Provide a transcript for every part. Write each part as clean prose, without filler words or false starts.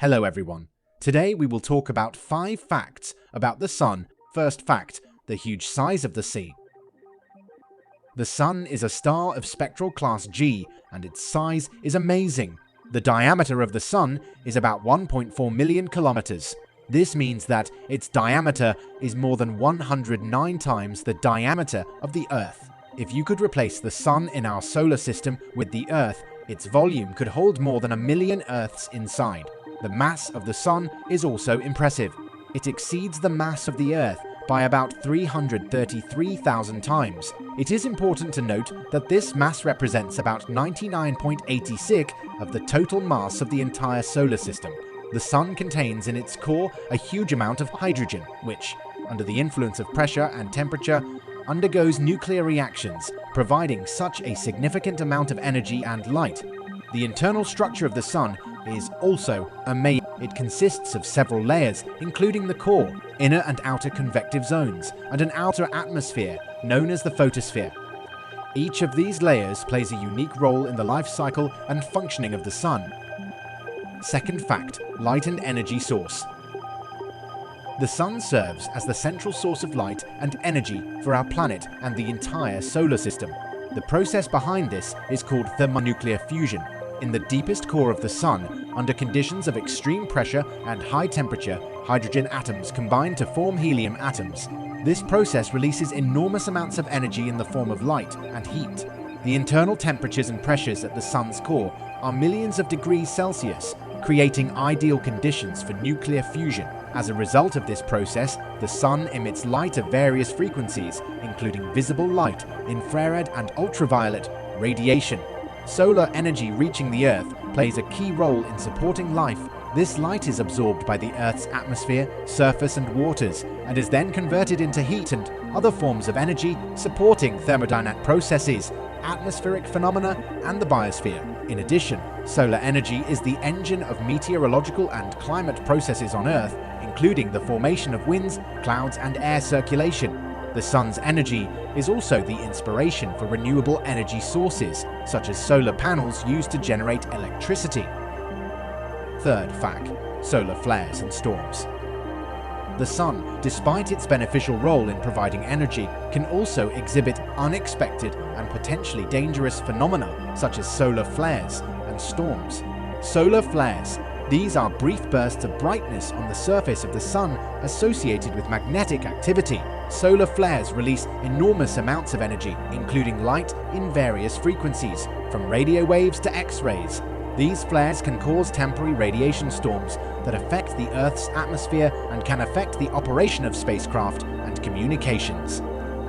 Hello everyone. Today we will talk about 5 facts about the Sun. First fact, the huge size of the Sun. The Sun is a star of spectral class G and its size is amazing. The diameter of the Sun is about 1.4 million kilometers. This means that its diameter is more than 109 times the diameter of the Earth. If you could replace the Sun in our solar system with the Earth, its volume could hold more than 1 million Earths inside. The mass of the Sun is also impressive. It exceeds the mass of the Earth by about 333,000 times. It is important to note that this mass represents about 99.86% of the total mass of the entire solar system. The Sun contains in its core a huge amount of hydrogen, which, under the influence of pressure and temperature, undergoes nuclear reactions, providing such a significant amount of energy and light. The internal structure of the Sun is also amazing. It consists of several layers, including the core, inner and outer convective zones, and an outer atmosphere known as the photosphere. Each of these layers plays a unique role in the life cycle and functioning of the Sun. Second fact, light and energy source. The Sun serves as the central source of light and energy for our planet and the entire solar system. The process behind this is called thermonuclear fusion. In the deepest core of the Sun, under conditions of extreme pressure and high temperature, hydrogen atoms combine to form helium atoms. This process releases enormous amounts of energy in the form of light and heat. The internal temperatures and pressures at the Sun's core are millions of degrees Celsius, creating ideal conditions for nuclear fusion. As a result of this process, the Sun emits light of various frequencies, including visible light, infrared and ultraviolet radiation. Solar energy reaching the Earth plays a key role in supporting life. This light is absorbed by the Earth's atmosphere, surface and waters, and is then converted into heat and other forms of energy, supporting thermodynamic processes, atmospheric phenomena, and the biosphere. In addition, solar energy is the engine of meteorological and climate processes on Earth, including the formation of winds, clouds, and air circulation. The Sun's energy is also the inspiration for renewable energy sources, such as solar panels used to generate electricity. Third fact, solar flares and storms. The Sun, despite its beneficial role in providing energy, can also exhibit unexpected and potentially dangerous phenomena such as solar flares and storms. Solar flares. These are brief bursts of brightness on the surface of the Sun associated with magnetic activity. Solar flares release enormous amounts of energy, including light in various frequencies, from radio waves to X-rays. These flares can cause temporary radiation storms that affect the Earth's atmosphere and can affect the operation of spacecraft and communications.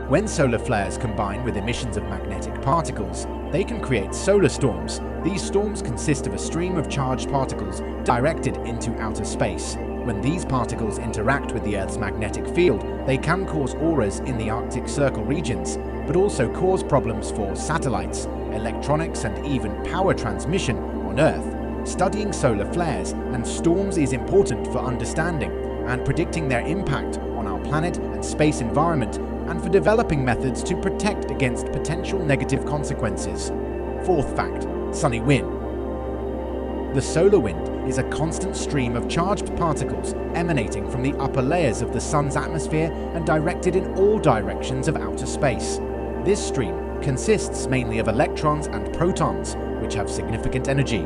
When solar flares combine with emissions of magnetic particles, they can create solar storms. These storms consist of a stream of charged particles directed into outer space. When these particles interact with the Earth's magnetic field, they can cause auroras in the Arctic Circle regions, but also cause problems for satellites, electronics, and even power transmission on Earth. Studying solar flares and storms is important for understanding and predicting their impact on our planet and space environment, and for developing methods to protect against potential negative consequences. Fourth fact, sunny wind. The solar wind is a constant stream of charged particles emanating from the upper layers of the Sun's atmosphere and directed in all directions of outer space. This stream consists mainly of electrons and protons, which have significant energy.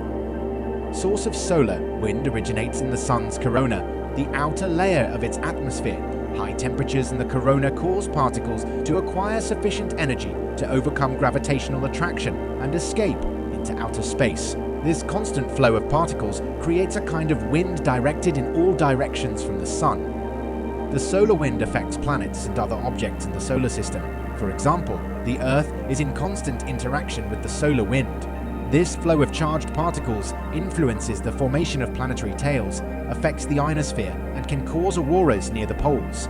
Source of solar wind originates in the Sun's corona, the outer layer of its atmosphere. High temperatures in the corona cause particles to acquire sufficient energy to overcome gravitational attraction and escape into outer space. This constant flow of particles creates a kind of wind directed in all directions from the Sun. The solar wind affects planets and other objects in the solar system. For example, the Earth is in constant interaction with the solar wind. This flow of charged particles influences the formation of planetary tails, affects the ionosphere, and can cause auroras near the poles.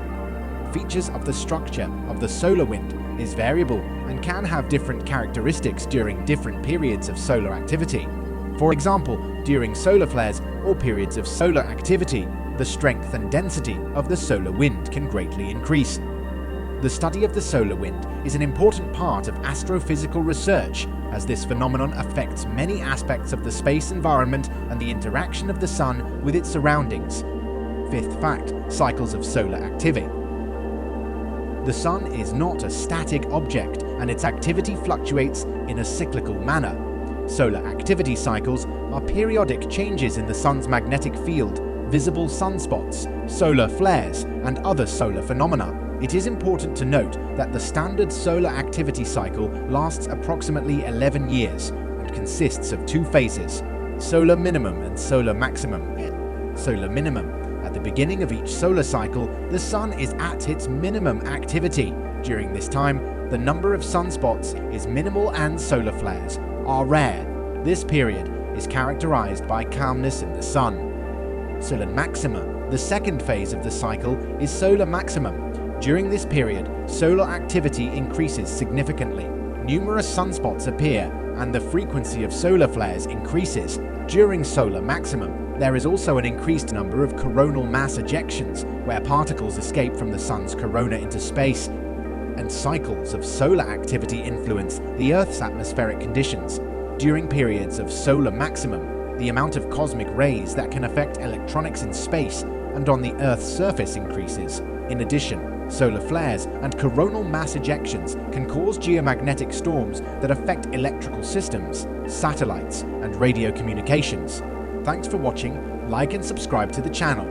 Features of the structure of the solar wind is variable and can have different characteristics during different periods of solar activity. For example, during solar flares or periods of solar activity, the strength and density of the solar wind can greatly increase. The study of the solar wind is an important part of astrophysical research, as this phenomenon affects many aspects of the space environment and the interaction of the Sun with its surroundings. Fifth fact: cycles of solar activity. The Sun is not a static object, and its activity fluctuates in a cyclical manner. Solar activity cycles are periodic changes in the Sun's magnetic field, visible sunspots, solar flares, and other solar phenomena. It is important to note that the standard solar activity cycle lasts approximately 11 years and consists of two phases: solar minimum and solar maximum. Solar minimum: at the beginning of each solar cycle, the Sun is at its minimum activity. During this time, the number of sunspots is minimal and solar flares are rare. This period is characterized by calmness in the Sun. Solar maximum: the second phase of the cycle is solar maximum. During this period, solar activity increases significantly. Numerous sunspots appear, and the frequency of solar flares increases. During solar maximum, there is also an increased number of coronal mass ejections, where particles escape from the Sun's corona into space, and cycles of solar activity influence the Earth's atmospheric conditions. During periods of solar maximum, the amount of cosmic rays that can affect electronics in space and on the Earth's surface increases. In addition, solar flares and coronal mass ejections can cause geomagnetic storms that affect electrical systems, satellites, and radio communications. Thanks for watching. Like and subscribe to the channel.